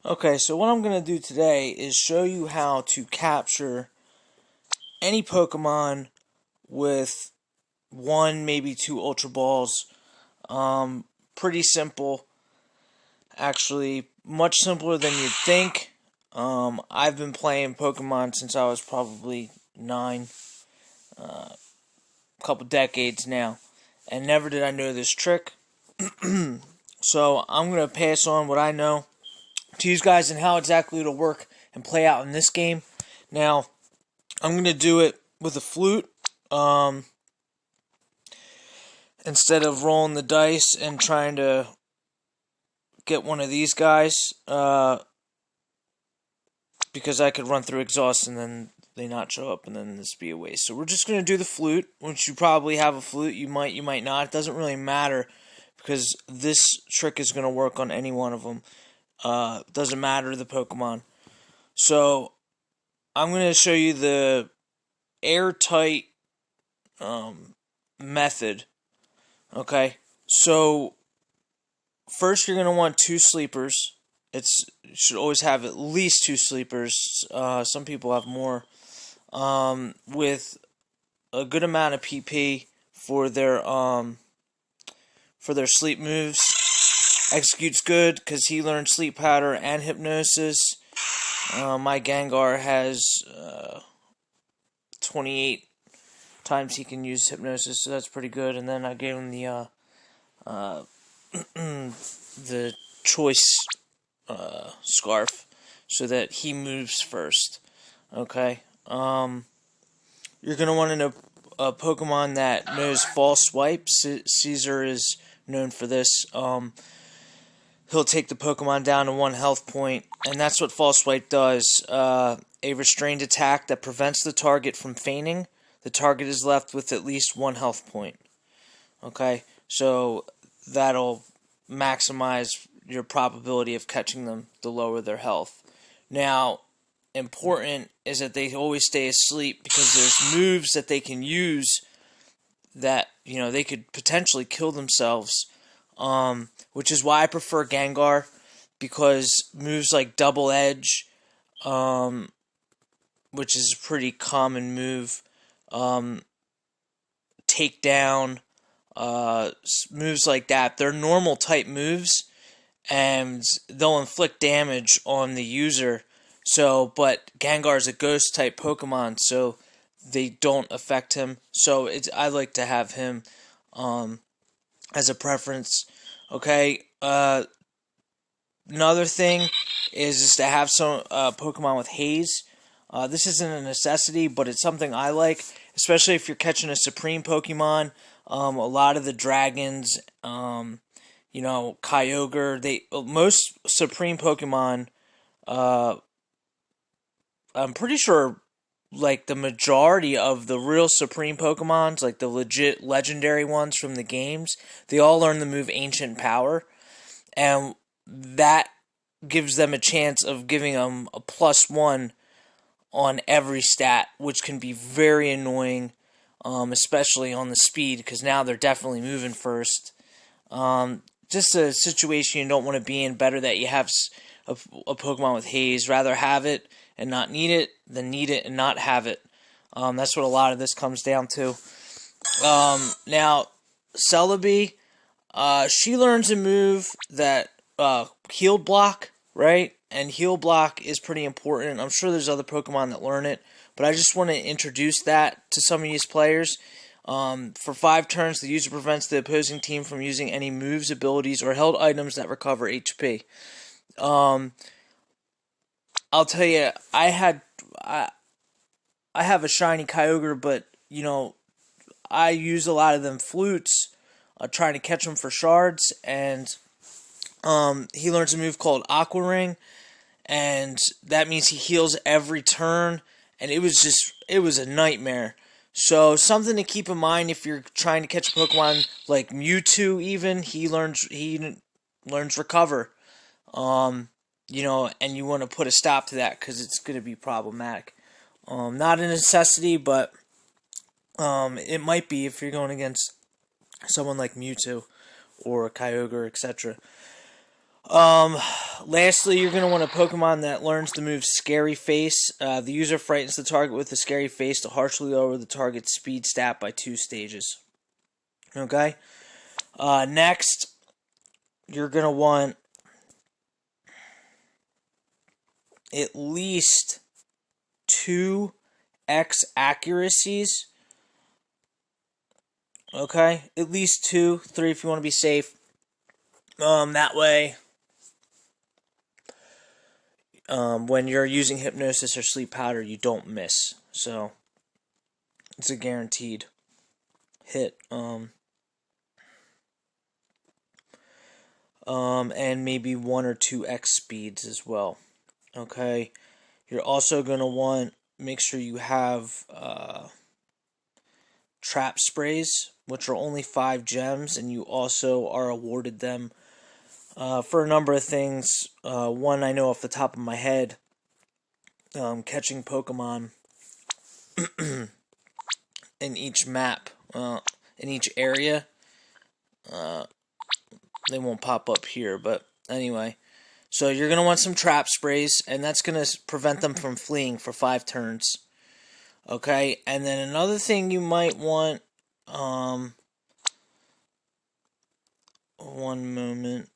Okay, so what I'm going to do today is show you how to capture any Pokemon with one, maybe two Ultra Balls. Pretty simple. Actually, much simpler than you'd think. I've been playing Pokemon since I was probably 9, a couple decades now, and never did I know this trick. So I'm going to pass on what I know to you guys and how exactly it'll work and play out in this game. Now, I'm going to do it with a flute. Instead of rolling the dice and trying to get one of these guys, because I could run through exhaust and then they not show up and then this be a waste. So we're just going to do the flute, which you probably have a flute. You might not. It doesn't really matter because this trick is going to work on any one of them. Doesn't matter the Pokemon. So I'm going to show you the airtight method. Okay, so first you're going to want 2 sleepers. You should always have at least 2 sleepers. Some people have more. With a good amount of PP for their sleep moves. Executes good because he learned Sleep Powder and Hypnosis. My Gengar has 28 times he can use Hypnosis, so that's pretty good. And then I gave him the the choice scarf so that he moves first. Okay. You're gonna want to know a Pokemon that knows False Swipe. Caesar is known for this. He'll take the Pokemon down to 1 health point, and that's what False Swipe does. A restrained attack that prevents the target from fainting. The target is left with at least 1 health point. Okay, so that'll maximize your probability of catching them the lower their health. Now, important is that they always stay asleep because there's moves that they can use that, they could potentially kill themselves. Which is why I prefer Gengar, because moves like Double Edge, which is a pretty common move, Takedown, moves like that, they're normal type moves, and they'll inflict damage on the user. But Gengar is a ghost type Pokemon, so they don't affect him. So I like to have him as a preference. Okay, another thing is to have some Pokemon with haze. This isn't a necessity, but it's something I like, especially if you're catching a Supreme Pokemon. A lot of the dragons, Kyogre, most Supreme Pokemon, I'm pretty sure, like, the majority of the real Supreme Pokemons, like the legit legendary ones from the games, they all learn the move Ancient Power, and that gives them a chance of giving them a +1 on every stat, which can be very annoying, especially on the speed, because now they're definitely moving first. Just a situation you don't want to be in. Better that you have a Pokemon with haze. Rather have it and not need it than need it and not have it. That's what a lot of this comes down to. Now, Celebi, she learns a move that Heal Block, right? And Heal Block is pretty important. I'm sure there's other Pokemon that learn it, but I just want to introduce that to some of these players. For 5 turns, the user prevents the opposing team from using any moves, abilities, or held items that recover HP. I'll tell you, I have a shiny Kyogre, but, I use a lot of them flutes, trying to catch them for shards, and he learns a move called Aqua Ring, and that means he heals every turn, and it was a nightmare. So something to keep in mind if you're trying to catch a Pokemon like Mewtwo. Even he learns Recover, and you want to put a stop to that because it's going to be problematic. Not a necessity, but it might be if you're going against someone like Mewtwo or Kyogre, etc. Lastly, you're going to want a Pokemon that learns the move Scary Face. The user frightens the target with the Scary Face to harshly lower the target's speed stat by 2 stages. Okay? Next, you're going to want at least 2 X accuracies. Okay? At least 2, 3 if you want to be safe. That way, when you're using Hypnosis or Sleep Powder, you don't miss. So, it's a guaranteed hit. And maybe 1 or 2 X speeds as well. Okay? You're also going to make sure you have trap sprays, which are only 5 gems, and you also are awarded them for a number of things. One I know off the top of my head, catching Pokemon in each map, in each area. They won't pop up here, but anyway. So you're going to want some trap sprays, and that's going to prevent them from fleeing for 5 turns. Okay, and then another thing you might want, one moment,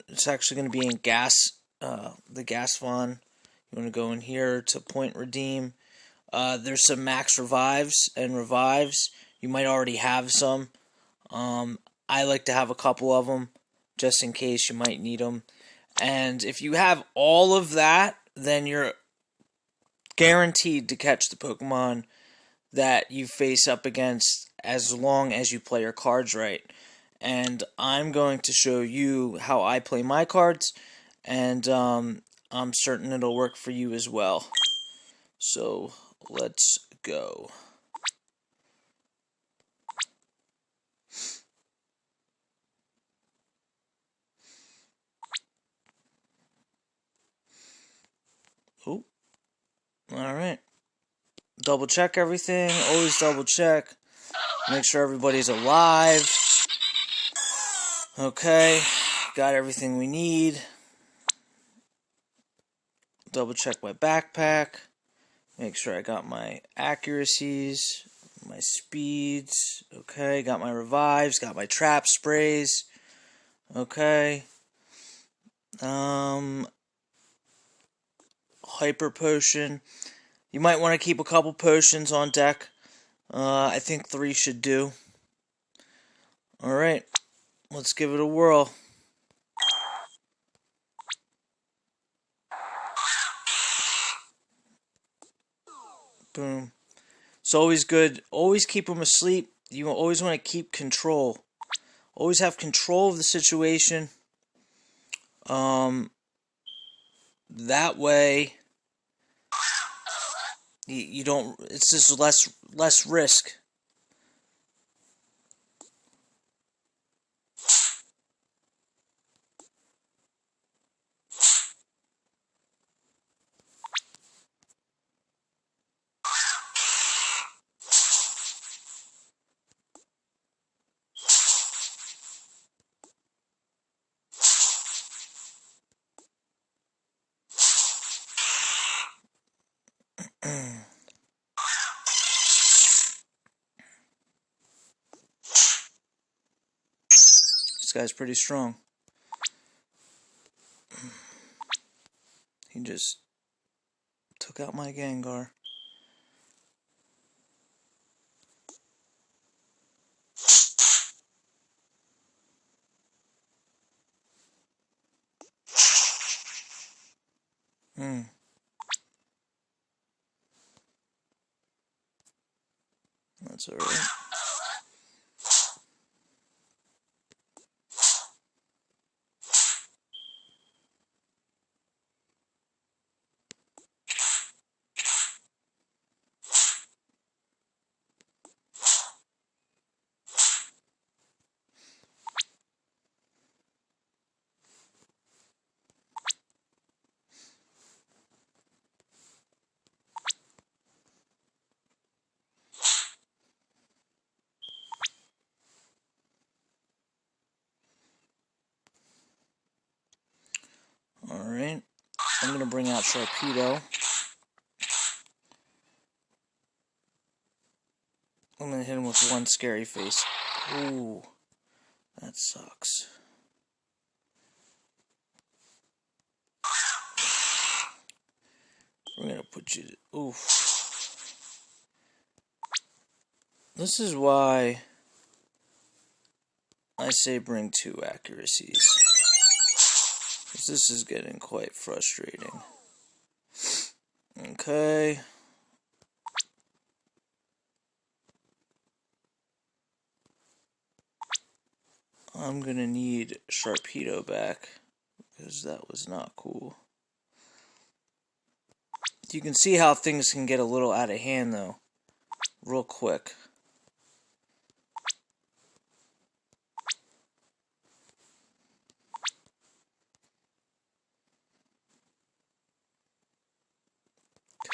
it's actually going to be in the gas Vaughn. You want to go in here to point redeem. There's some max revives and revives. You might already have some. I like to have a couple of them, just in case you might need them. And if you have all of that, then you're guaranteed to catch the Pokemon that you face up against as long as you play your cards right. And I'm going to show you how I play my cards, and I'm certain it'll work for you as well. So, let's go. Oh, alright. Double check everything, always double check. Make sure everybody's alive. Okay, got everything we need. Double check my backpack. Make sure I got my accuracies, my speeds. Okay, got my revives, got my trap sprays. Okay. Hyper potion. You might want to keep a couple potions on deck. I think 3 should do. Alright, let's give it a whirl. Boom. It's always good. Always keep them asleep. You always want to keep control. Always have control of the situation. That way, you don't. It's just less risk. This guy's pretty strong. He just took out my Gengar. That's alright. Alright. I'm going to bring out Sharpedo. I'm going to hit him with one scary face. Ooh. That sucks. We're going to put you to... Oof. This is why I say bring 2 accuracies. Because this is getting quite frustrating. Okay. I'm going to need Sharpedo back. Because that was not cool. You can see how things can get a little out of hand, though. Real quick.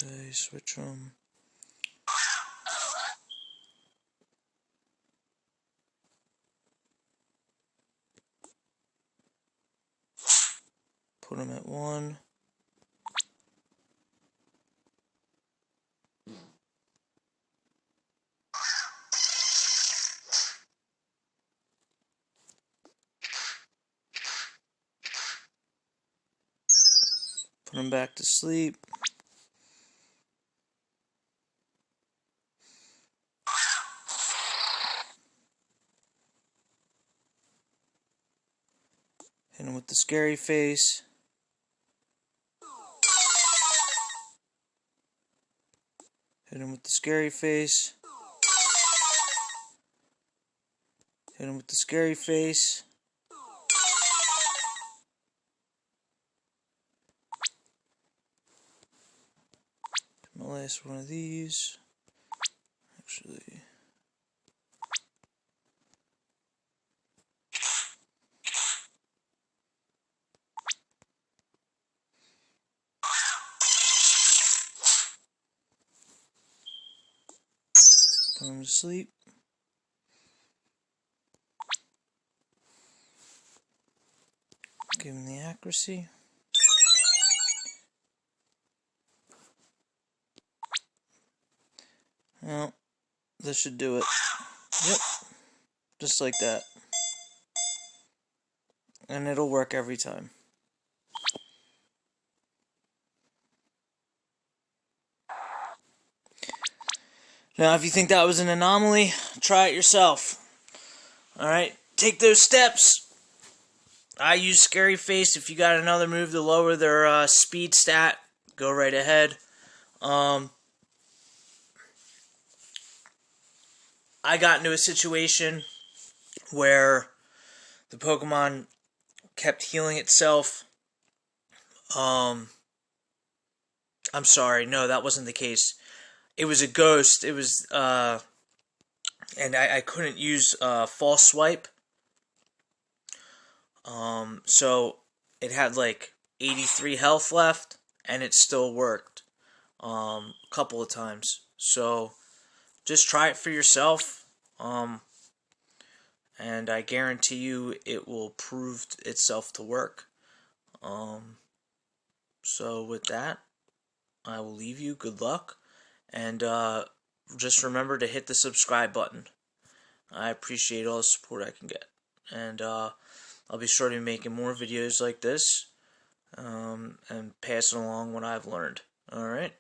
Okay, switch them. Put them at 1. Put them back to sleep. Hit him with the scary face. Hit him with the scary face. Hit him with the scary face. My last one of these. Actually. Put him to sleep. Give him the accuracy. Well, this should do it. Yep. Just like that. And it'll work every time. Now, if you think that was an anomaly, try it yourself. Alright, take those steps. I use Scary Face. If you got another move to lower their speed stat, go right ahead. I got into a situation where the Pokemon kept healing itself. I'm sorry, no, that wasn't the case. It was a ghost. It was, and I couldn't use False Swipe. So it had like 83 health left, and it still worked a couple of times. So just try it for yourself, and I guarantee you it will prove itself to work. So with that, I will leave you. Good luck. And just remember to hit the subscribe button. I appreciate all the support I can get. And I'll be sure to be making more videos like this and passing along what I've learned. Alright?